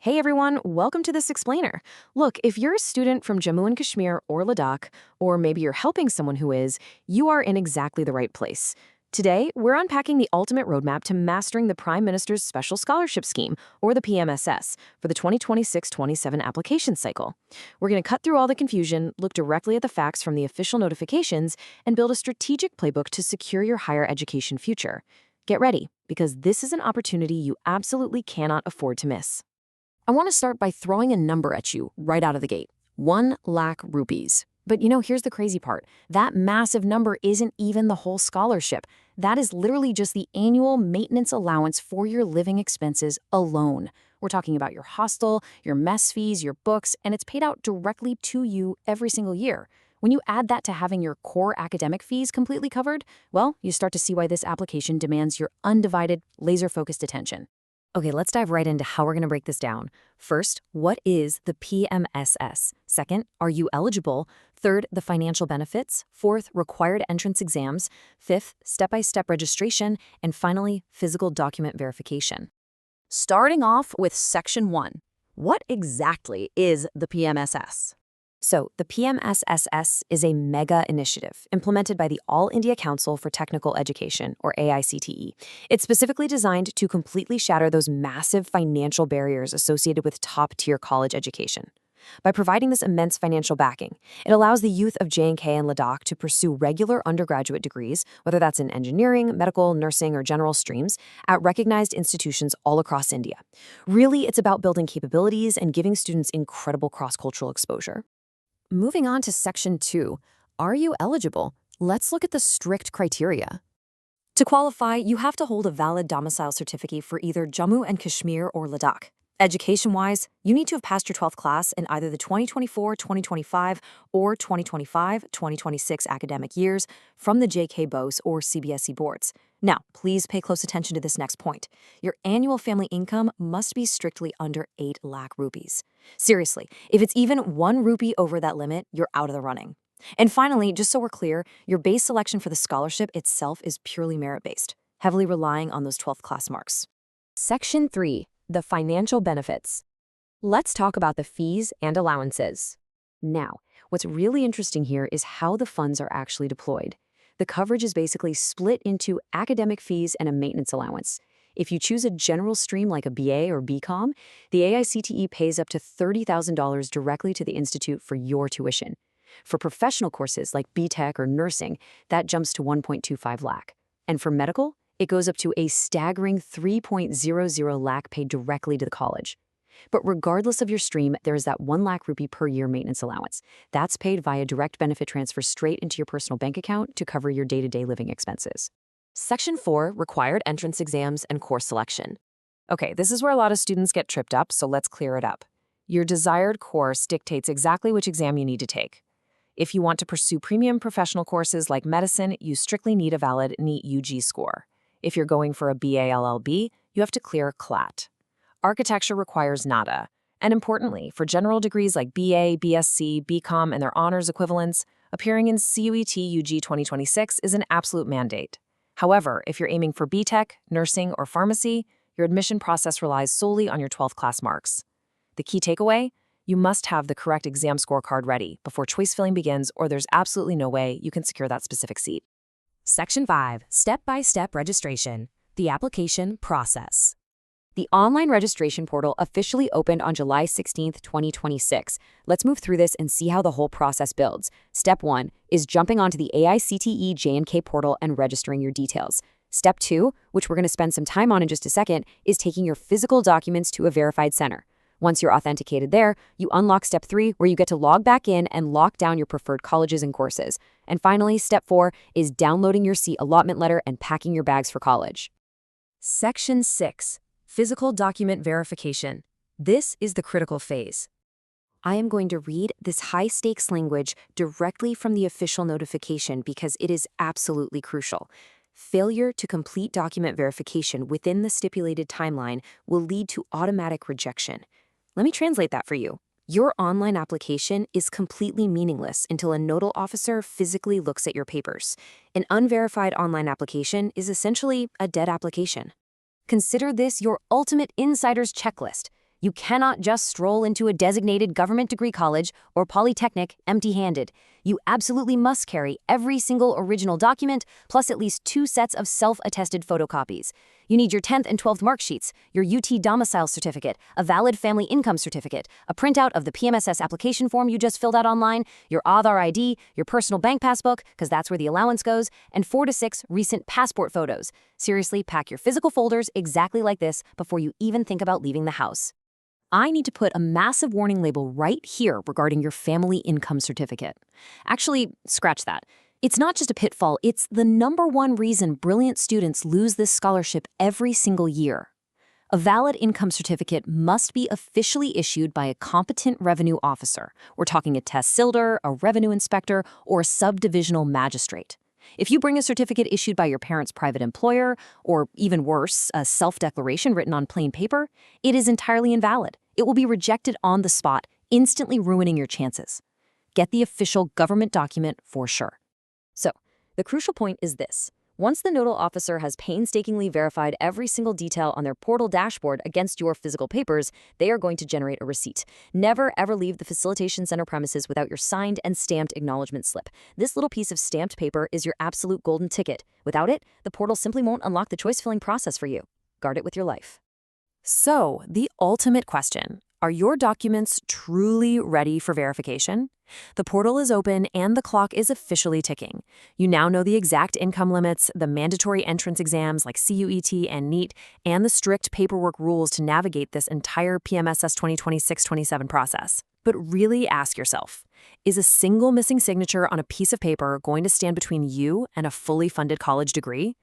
Hey everyone, welcome to this explainer. Look, if you're a student from Jammu and Kashmir or Ladakh, or maybe you're helping someone who is, you are in exactly the right place. Today, we're unpacking the ultimate roadmap to mastering the Prime Minister's Special Scholarship Scheme, or the PMSS, for the 2026-27 application cycle. We're going to cut through all the confusion, look directly at the facts from the official notifications, and build a strategic playbook to secure your higher education future. Get ready, because this is an opportunity you absolutely cannot afford to miss. I want to start by throwing a number at you right out of the gate. 1 lakh rupees. But here's the crazy part. That massive number isn't even the whole scholarship. That is literally just the annual maintenance allowance for your living expenses alone. We're talking about your hostel, your mess fees, your books, and it's paid out directly to you every single year. When you add that to having your core academic fees completely covered, well, you start to see why this application demands your undivided, laser-focused attention. Okay, let's dive right into how we're going to break this down. First, what is the PMSS? Second, are you eligible? Third, the financial benefits. Fourth, required entrance exams. Fifth, step-by-step registration. And finally, physical document verification. Starting off with Section 1. What exactly is the PMSS? So, the PMSSS is a mega initiative implemented by the All India Council for Technical Education, or AICTE. It's specifically designed to completely shatter those massive financial barriers associated with top-tier college education. By providing this immense financial backing, it allows the youth of J&K and Ladakh to pursue regular undergraduate degrees, whether that's in engineering, medical, nursing, or general streams, at recognized institutions all across India. Really, it's about building capabilities and giving students incredible cross-cultural exposure. Moving on to Section 2, are you eligible? Let's look at the strict criteria. To qualify, you have to hold a valid domicile certificate for either Jammu and Kashmir or Ladakh. Education-wise, you need to have passed your 12th class in either the 2024-2025 or 2025-2026 academic years from the JK BOS or CBSE boards. Now, please pay close attention to this next point. Your annual family income must be strictly under 8 lakh rupees. Seriously, if it's even 1 rupee over that limit, you're out of the running. And finally, just so we're clear, your base selection for the scholarship itself is purely merit-based, heavily relying on those 12th class marks. Section 3. The financial benefits. Let's talk about the fees and allowances. Now, what's really interesting here is how the funds are actually deployed. The coverage is basically split into academic fees and a maintenance allowance. If you choose a general stream like a BA or BCom, the AICTE pays up to $30,000 directly to the institute for your tuition. For professional courses like BTech or nursing, that jumps to 1.25 lakh. And for medical, it goes up to a staggering 3.00 lakh paid directly to the college. But regardless of your stream, there is that 1 lakh rupee per year maintenance allowance. That's paid via direct benefit transfer straight into your personal bank account to cover your day-to-day living expenses. Section 4, required entrance exams and course selection. Okay, this is where a lot of students get tripped up, so let's clear it up. Your desired course dictates exactly which exam you need to take. If you want to pursue premium professional courses like medicine, you strictly need a valid NEET UG score. If you're going for a BA LLB, you have to clear CLAT. Architecture requires NADA. And importantly, for general degrees like BA, B.Sc, BCom, and their honors equivalents, appearing in CUET UG 2026 is an absolute mandate. However, if you're aiming for BTech, nursing, or pharmacy, your admission process relies solely on your 12th class marks. The key takeaway? You must have the correct exam scorecard ready before choice filling begins, or there's absolutely no way you can secure that specific seat. Section 5, Step-by-Step Registration, the application process. The online registration portal officially opened on July 16, 2026. Let's move through this and see how the whole process builds. Step 1 is jumping onto the AICTE J&K portal and registering your details. Step 2, which we're going to spend some time on in just a second, is taking your physical documents to a verified center. Once you're authenticated there, you unlock Step 3, where you get to log back in and lock down your preferred colleges and courses. And finally, Step 4 is downloading your seat allotment letter and packing your bags for college. Section 6. Physical document verification. This is the critical phase. I am going to read this high-stakes language directly from the official notification because it is absolutely crucial. Failure to complete document verification within the stipulated timeline will lead to automatic rejection. Let me translate that for you. Your online application is completely meaningless until a nodal officer physically looks at your papers. An unverified online application is essentially a dead application. Consider this your ultimate insider's checklist. You cannot just stroll into a designated government degree college or polytechnic empty-handed. You absolutely must carry every single original document, plus at least 2 sets of self-attested photocopies. You need your 10th and 12th mark sheets, your UT domicile certificate, a valid family income certificate, a printout of the PMSSS application form you just filled out online, your Aadhaar ID, your personal bank passbook, because that's where the allowance goes, and 4 to 6 recent passport photos. Seriously, pack your physical folders exactly like this before you even think about leaving the house. I need to put a massive warning label right here regarding your family income certificate. Actually, scratch that. It's not just a pitfall, it's the #1 reason brilliant students lose this scholarship every single year. A valid income certificate must be officially issued by a competent revenue officer. We're talking a tehsildar, a revenue inspector, or a subdivisional magistrate. If you bring a certificate issued by your parents' private employer, or even worse, a self-declaration written on plain paper, it is entirely invalid. It will be rejected on the spot, instantly ruining your chances. Get the official government document for sure. So, the crucial point is this. Once the nodal officer has painstakingly verified every single detail on their portal dashboard against your physical papers, they are going to generate a receipt. Never ever leave the Facilitation Center premises without your signed and stamped acknowledgement slip. This little piece of stamped paper is your absolute golden ticket. Without it, the portal simply won't unlock the choice-filling process for you. Guard it with your life. So, the ultimate question. Are your documents truly ready for verification? The portal is open and the clock is officially ticking. You now know the exact income limits, the mandatory entrance exams like CUET and NEET, and the strict paperwork rules to navigate this entire PMSSS 2026-27 process. But really ask yourself, is a single missing signature on a piece of paper going to stand between you and a fully funded college degree?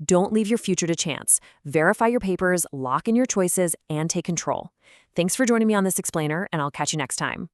Don't leave your future to chance. Verify your papers, lock in your choices, and take control. Thanks for joining me on this explainer, and I'll catch you next time.